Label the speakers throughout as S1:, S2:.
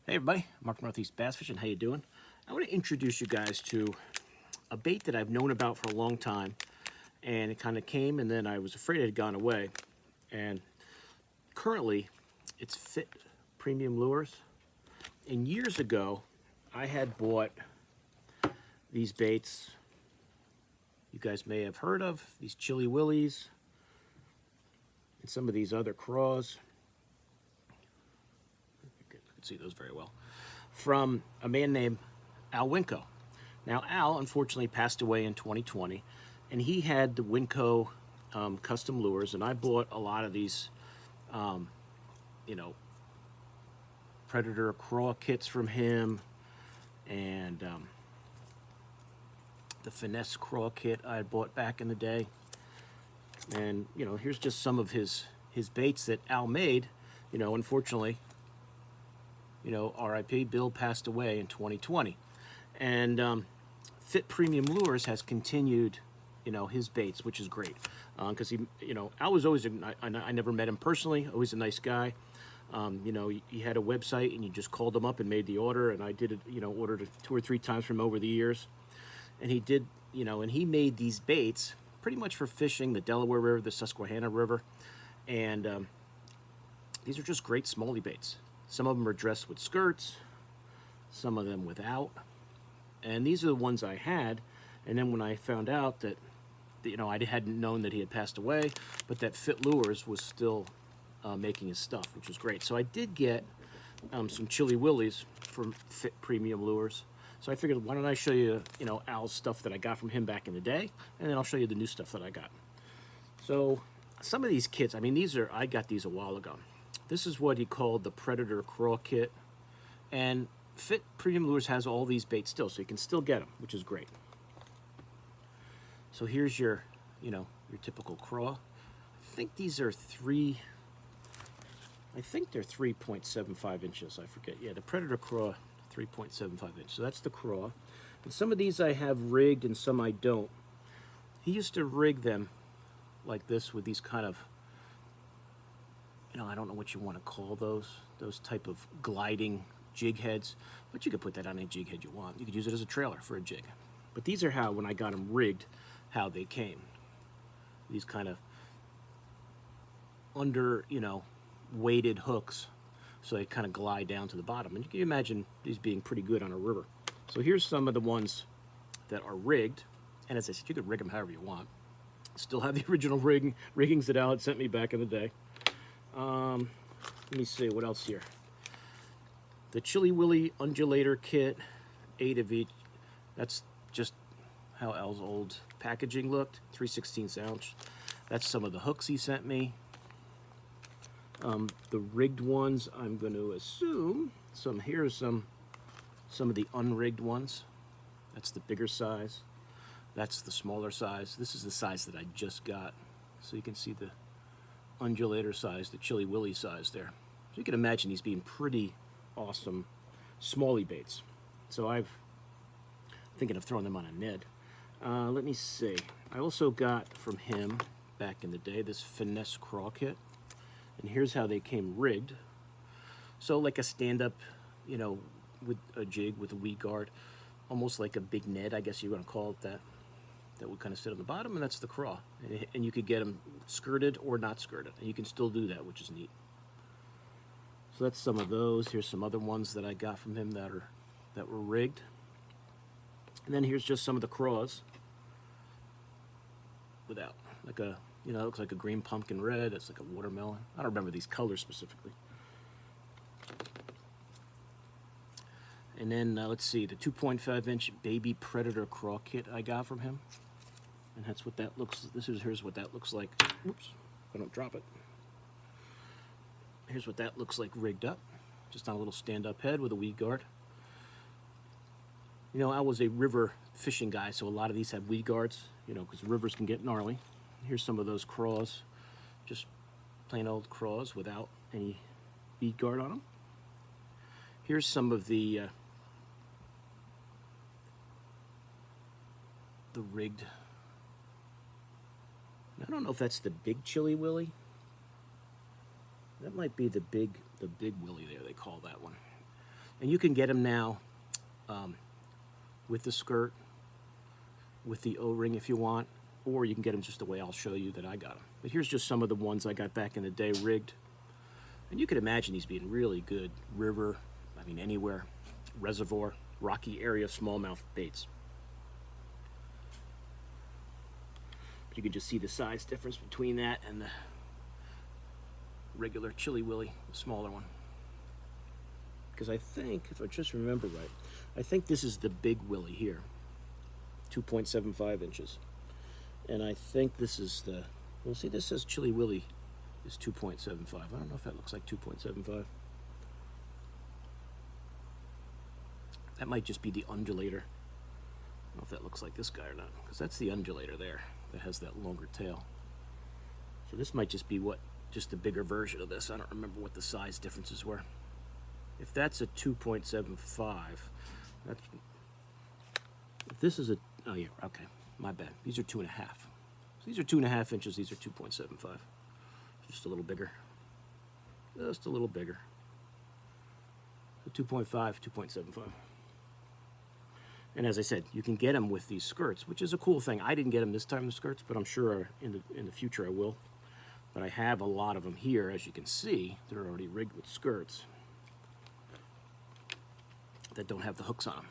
S1: Hey everybody, Mark from Northeast Bass Fishing. How you doing? I want to introduce you guys to a bait that I've known about for a long time, and it kind of came and then I was afraid it had gone away. And currently it's Fitt premium lures. And years ago I had bought these baits you guys may have heard of, these Chili Willies and some of these other craws. See those very well, from a man named Al Winco. Now Al unfortunately passed away in 2020, and he had the Winco custom lures, and I bought a lot of these Predator craw kits from him, and the finesse craw kit I had bought back in the day. And here's just some of his baits that Al made. Unfortunately, R.I.P. Bill passed away in 2020, and Fitt Premium Lures has continued, his baits, which is great, because Al was always I never met him personally, always a nice guy. He had a website, and you just called him up and made the order, and I did it, ordered it 2 or 3 times from over the years, and he did, and he made these baits pretty much for fishing the Delaware River, the Susquehanna River, and these are just great smallie baits. Some of them are dressed with skirts, some of them without. And these are the ones I had. And then when I found out that, I hadn't known that he had passed away, but that Fitt Lures was still making his stuff, which was great. So I did get some Chili Willies from Fitt Premium Lures. So I figured, why don't I show you, Al's stuff that I got from him back in the day, and then I'll show you the new stuff that I got. So some of these kits, I got these a while ago. This is what he called the Predator Craw Kit. And Fitt Premium Lures has all these baits still, so you can still get them, which is great. So here's your, your typical craw. I think these are they're 3.75 inches, I forget. Yeah, the Predator Craw, 3.75 inch. So that's the craw. And some of these I have rigged and some I don't. He used to rig them like this with these kind of, I don't know what you want to call those type of gliding jig heads, but you could put that on any jig head you want. You could use it as a trailer for a jig. But these are how, when I got them rigged, how they came. These kind of under, weighted hooks, so they kind of glide down to the bottom. And you can imagine these being pretty good on a river. So here's some of the ones that are rigged. And as I said, you could rig them however you want. Still have the original riggings that Al had sent me back in the day. Let me see, what else here? The Chili Willy Undulator Kit, 8 of each. That's just how Al's old packaging looked, 3/16 ounce. That's some of the hooks he sent me. The rigged ones, I'm going to assume, here's some of the unrigged ones. That's the bigger size. That's the smaller size. This is the size that I just got. So you can see the undulator size, the Chili Willy size there. So you can imagine these being pretty awesome smallie baits. So I'm thinking of throwing them on a Ned. Let me see. I also got from him back in the day this finesse craw kit. And here's how they came rigged. So like a stand-up, with a jig with a weed guard, almost like a big Ned, I guess you're going to call it that. That would kind of sit on the bottom, and that's the craw. And you could get them skirted or not skirted, and you can still do that, which is neat. So that's some of those. Here's some other ones that I got from him that were rigged. And then here's just some of the craws without, like a, it looks like a green pumpkin red. It's like a watermelon. I don't remember these colors specifically. And then let's see, the 2.5 inch baby Predator craw kit I got from him. And that's what that looks, here's what that looks like. Oops, I don't drop it. Here's what that looks like rigged up. Just on a little stand-up head with a weed guard. I was a river fishing guy, so a lot of these have weed guards, because rivers can get gnarly. Here's some of those craws, just plain old craws without any weed guard on them. Here's some of the rigged. I don't know if that's the big Chili Willy. That might be the big Willy there, they call that one. And you can get them now with the skirt, with the O-ring if you want, or you can get them just the way I'll show you that I got them. But here's just some of the ones I got back in the day rigged. And you can imagine these being really good river, I mean anywhere, reservoir, rocky area smallmouth baits. You can just see the size difference between that and the regular Chili Willy, the smaller one. Because I think, if I just remember right, I think this is the Big Willy here, 2.75 inches. And I think this is the, well, see, this says Chili Willy is 2.75. I don't know if that looks like 2.75. That might just be the undulator. I don't know if that looks like this guy or not, because that's the undulator there that has that longer tail. So this might just be just a bigger version of this. I don't remember what the size differences were. If that's a 2.75, that's, if this is a, oh yeah, okay, my bad. These are 2.5. So these are 2.5 inches, these are 2.75. Just a little bigger. Just a little bigger. So 2.5, 2.75. And as I said, you can get them with these skirts, which is a cool thing. I didn't get them this time, the skirts, but I'm sure in the future I will. But I have a lot of them here, as you can see. They're already rigged with skirts that don't have the hooks on them.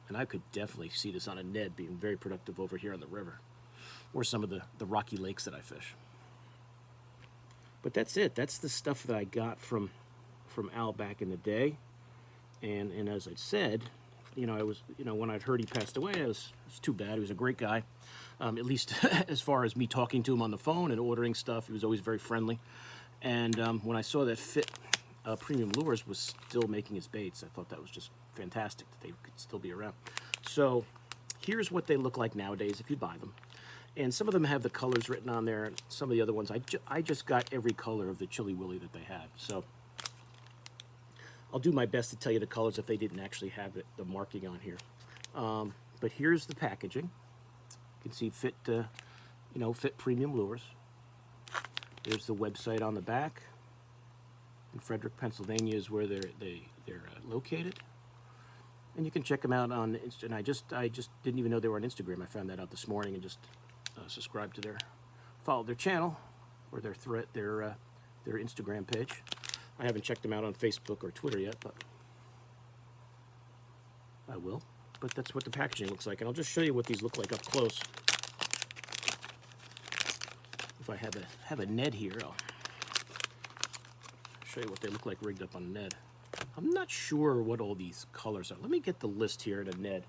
S1: And I could definitely see this on a Ned being very productive over here on the river, or some of the rocky lakes that I fish. But that's it. That's the stuff that I got from Al back in the day. And as I said, you know, I was, you know, when I'd heard he passed away, it was too bad. He was a great guy. At least as far as me talking to him on the phone and ordering stuff, he was always very friendly. And when I saw that Fitt Premium Lures was still making his baits, I thought that was just fantastic that they could still be around. So here's what they look like nowadays if you buy them. And some of them have the colors written on there. And some of the other ones, I just got every color of the Chili Willy that they had. So I'll do my best to tell you the colors if they didn't actually have the marking on here. But here's the packaging. You can see Fitt, you know, Fitt Premium Lures. There's the website on the back. In Frederick, Pennsylvania is where they're located. And you can check them out on Insta. And I just didn't even know they were on Instagram. I found that out this morning and just subscribed to follow their channel or their Instagram page. I haven't checked them out on Facebook or Twitter yet, but I will. But that's what the packaging looks like, and I'll just show you what these look like up close. If I have a Ned here, I'll show you what they look like rigged up on a Ned. I'm not sure what all these colors are. Let me get the list here in a Ned.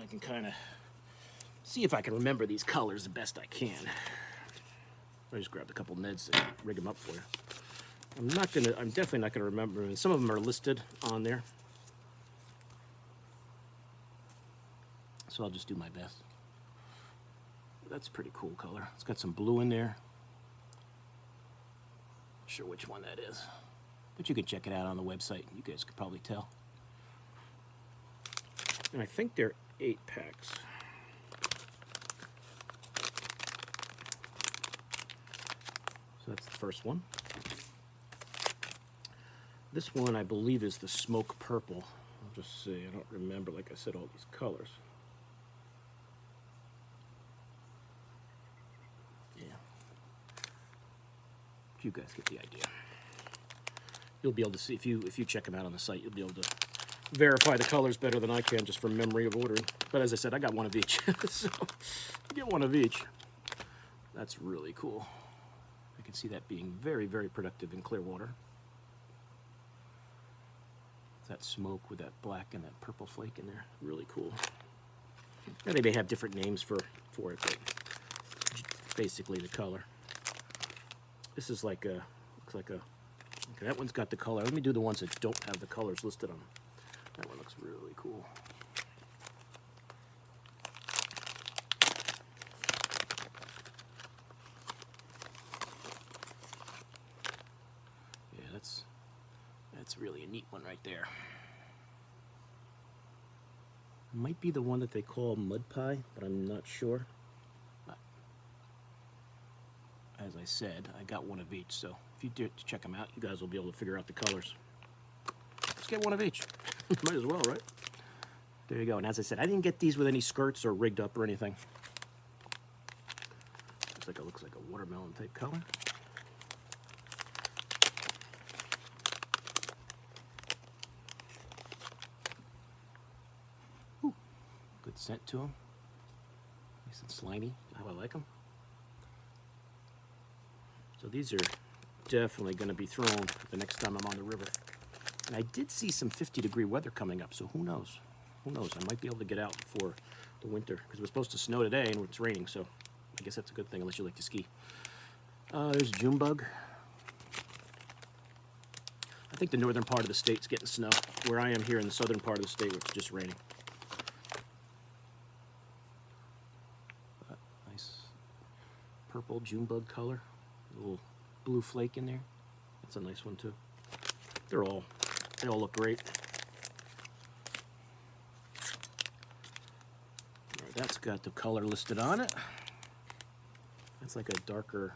S1: I can kind of see if I can remember these colors the best I can. I just grabbed a couple Neds to rig them up for you. I'm definitely not gonna remember, and some of them are listed on there. So I'll just do my best. That's a pretty cool color. It's got some blue in there. Not sure which one that is, but you can check it out on the website. You guys could probably tell. And I think they're 8 packs. So that's the first one. This one, I believe, is the smoke purple. I'll just see. I don't remember, like I said, all these colors. Yeah. You guys get the idea. You'll be able to see, if you check them out on the site, you'll be able to verify the colors better than I can just from memory of ordering. But as I said, I got one of each. So you get one of each. That's really cool. I can see that being very, very productive in clear water. That smoke with that black and that purple flake in there. Really cool. Now they may have different names for it, but basically the color. This is like a, looks like a, okay, that one's got the color. Let me do the ones that don't have the colors listed on them. That one looks really cool. Yeah, that's really a neat one right there. Might be the one that they call mud pie, but I'm not sure. as I said, I got one of each. So if you do check them out, you guys will be able to figure out the colors. Let's get one of each. Might as well, right? There you go. And as I said, I didn't get these with any skirts or rigged up or anything. Looks like a watermelon type color. Ooh, good scent to them. Nice and slimy. How I like them. So these are definitely going to be thrown the next time I'm on the river. And I did see some 50-degree weather coming up, so who knows? Who knows? I might be able to get out before the winter, because it was supposed to snow today and it's raining, so I guess that's a good thing unless you like to ski. There's June bug. I think the northern part of the state's getting snow. Where I am here in the southern part of the state, it's just raining. Nice purple June bug color. A little blue flake in there. That's a nice one too. They all look great. All right, that's got the color listed on it. It's like a darker,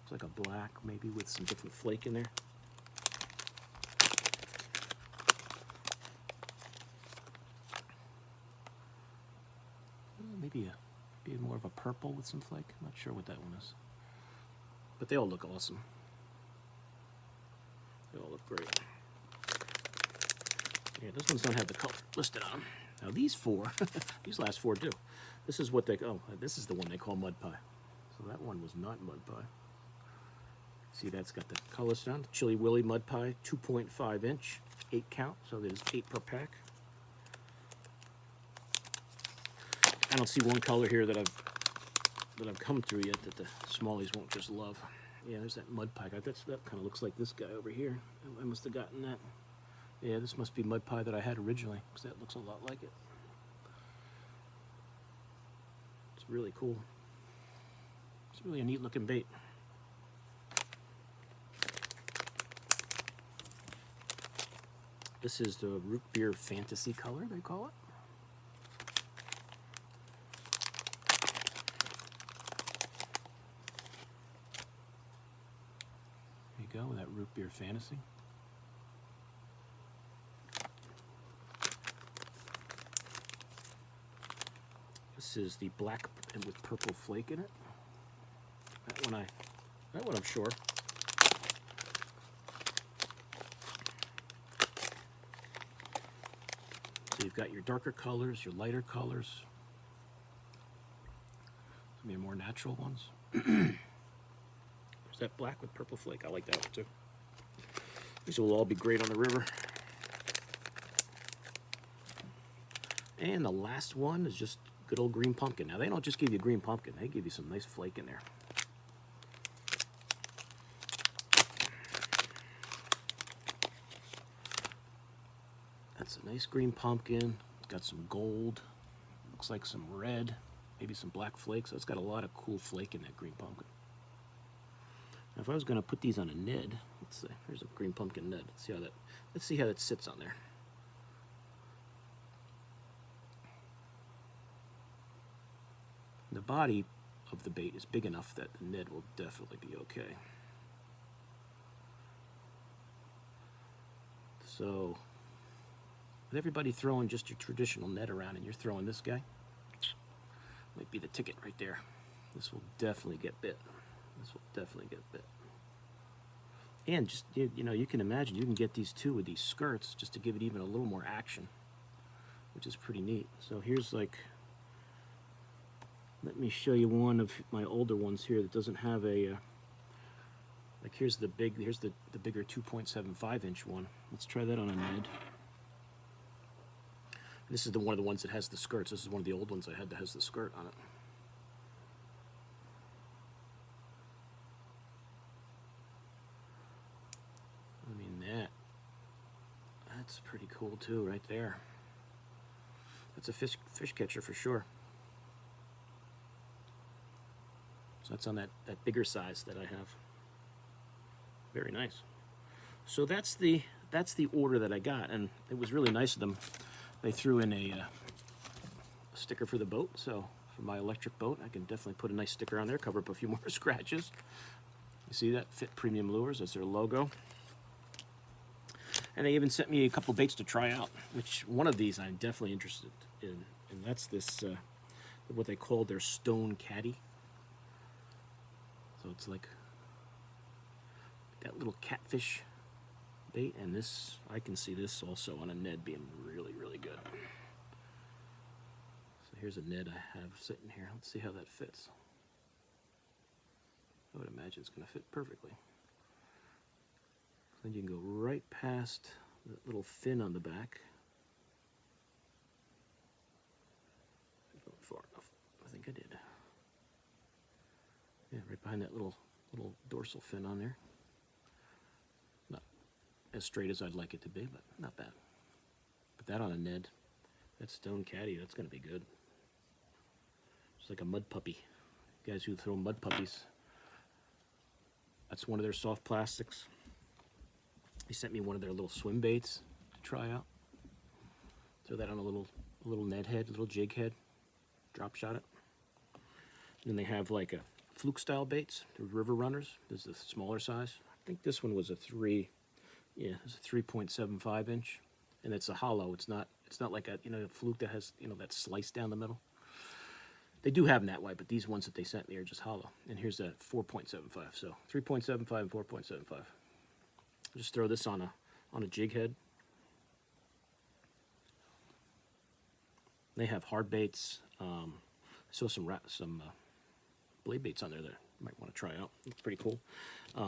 S1: it's like a black maybe with some different flake in there. Maybe more of a purple with some flake. I'm not sure what that one is. But they all look awesome. They all look great. Yeah, those ones don't have the color listed on them. Now these four, these last four do. This is what they, oh, this is the one they call mud pie. So that one was not mud pie. See, that's got the color listed on. Chili Willy mud pie, 2.5 inch, 8 count. So there's 8 per pack. I don't see one color here that I've come through yet that the smallies won't just love. Yeah, there's that mud pie. That kind of looks like this guy over here. I must have gotten that. Yeah, this must be mud pie that I had originally, because that looks a lot like it. It's really cool. It's really a neat looking bait. This is the root beer fantasy color, they call it. There you go, that root beer fantasy. This is the black and with purple flake in it. That one I'm sure. So you've got your darker colors, your lighter colors, some of your more natural ones. There's that black with purple flake. I like that one too. These will all be great on the river. And the last one is just good old green pumpkin. Now, they don't just give you green pumpkin. They give you some nice flake in there. That's a nice green pumpkin. It's got some gold. Looks like some red. Maybe some black flakes. So it's got a lot of cool flake in that green pumpkin. Now, if I was going to put these on a Ned, let's see. Here's a green pumpkin Ned. Let's see how that sits on there. The body of the bait is big enough that the Ned will definitely be okay. So, with everybody throwing just your traditional Ned around and you're throwing this guy, might be the ticket right there. This will definitely get bit. This will definitely get bit. And just, you know, you can imagine you can get these two with these skirts just to give it even a little more action, which is pretty neat. So here's like, let me show you one of my older ones here that doesn't have a, like here's the bigger 2.75 inch one. Let's try that on a Ned. This is one of the ones that has the skirts. This is one of the old ones I had that has the skirt on it. I mean, that's pretty cool too, right there. That's a fish catcher for sure. So that's on that bigger size that I have. Very nice. So that's the order that I got, and it was really nice of them. They threw in a sticker for the boat, so for my electric boat. I can definitely put a nice sticker on there, cover up a few more scratches. You see that? Fitt Premium Lures, that's their logo. And they even sent me a couple baits to try out, which one of these I'm definitely interested in. And that's this, what they call their stone caddy. So it's like that little catfish bait, and this, I can see this also on a Ned being really, really good. So here's a Ned I have sitting here. Let's see how that fits. I would imagine it's going to fit perfectly. Then you can go right past that little fin on the back. Going far enough. I think I did. Yeah, right behind that little dorsal fin on there. Not as straight as I'd like it to be, but not bad. Put that on a Ned. That stone caddy, that's going to be good. It's like a mud puppy. You guys who throw mud puppies. That's one of their soft plastics. They sent me one of their little swim baits to try out. Throw that on a little Ned head, little jig head. Drop shot it. And then they have like a fluke style baits, the river runners. This is the smaller size. I think this one was a 3.75 inch, and it's a hollow. It's not like a a fluke that has that slice down the middle. They do have them that way, but these ones that they sent me are just hollow. And here's that 4.75. So 3.75 and 4.75. Just throw this on a jig head. They have hard baits. I saw some blade baits on there that you might want to try out. It's pretty cool.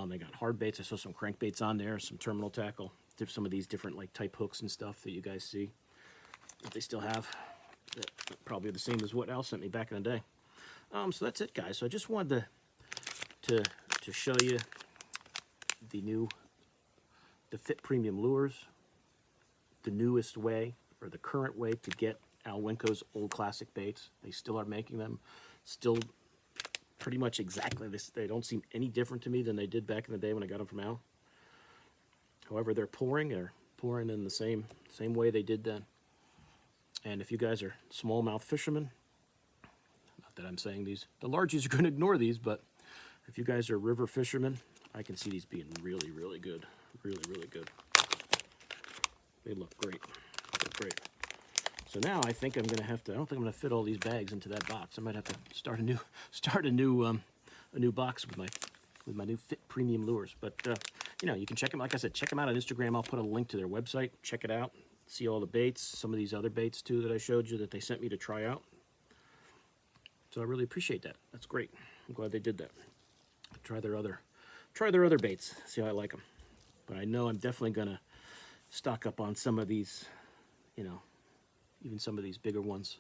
S1: They got hard baits. I saw some crankbaits on there, some terminal tackle. There's some of these different like type hooks and stuff that you guys see that they still have. That probably the same as what Al sent me back in the day. So that's it, guys. So I just wanted to show you the Fitt Premium Lures, the newest way or the current way to get Al Winko's old classic baits. They still are making them, still pretty much exactly this. They don't seem any different to me than they did back in the day when I got them from Al. However, they're pouring in the same way they did then. And if you guys are smallmouth fishermen, not that I'm saying the largies are going to ignore these, but if you guys are river fishermen, I can see these being really, really good. Really, really good. They look great. Look great. So now I think I'm going to have to. I don't think I'm going to fit all these bags into that box. I might have to start a new box with my new Fitt Premium Lures. But you can check them. Like I said, check them out on Instagram. I'll put a link to their website. Check it out. See all the baits. Some of these other baits too that I showed you that they sent me to try out. So I really appreciate that. That's great. I'm glad they did that. Try their other baits. See how I like them. But I know I'm definitely going to stock up on some of these, even some of these bigger ones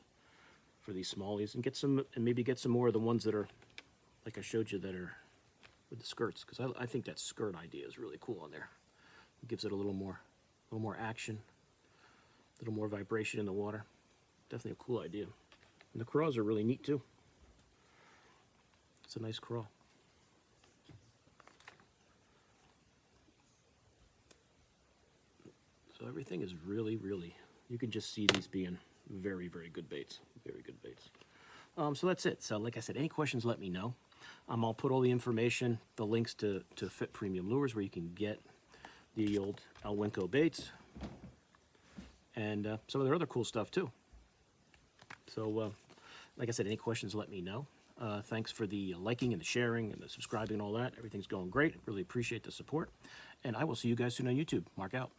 S1: for these smallies, and maybe get some more of the ones that are, like I showed you, that are with the skirts, because I think that skirt idea is really cool on there. It gives it a little more action, a little more vibration in the water. Definitely a cool idea. And the craws are really neat too. It's a nice crawl. So everything is really, really, you can just see these being very, very good baits. Very good baits. So that's it. So like I said, any questions, let me know. I'll put all the information, the links to Fitt Premium Lures where you can get the old Al Winko baits and some of their other cool stuff too. So like I said, any questions, let me know. Thanks for the liking and the sharing and the subscribing and all that. Everything's going great. Really appreciate the support. And I will see you guys soon on YouTube. Mark out.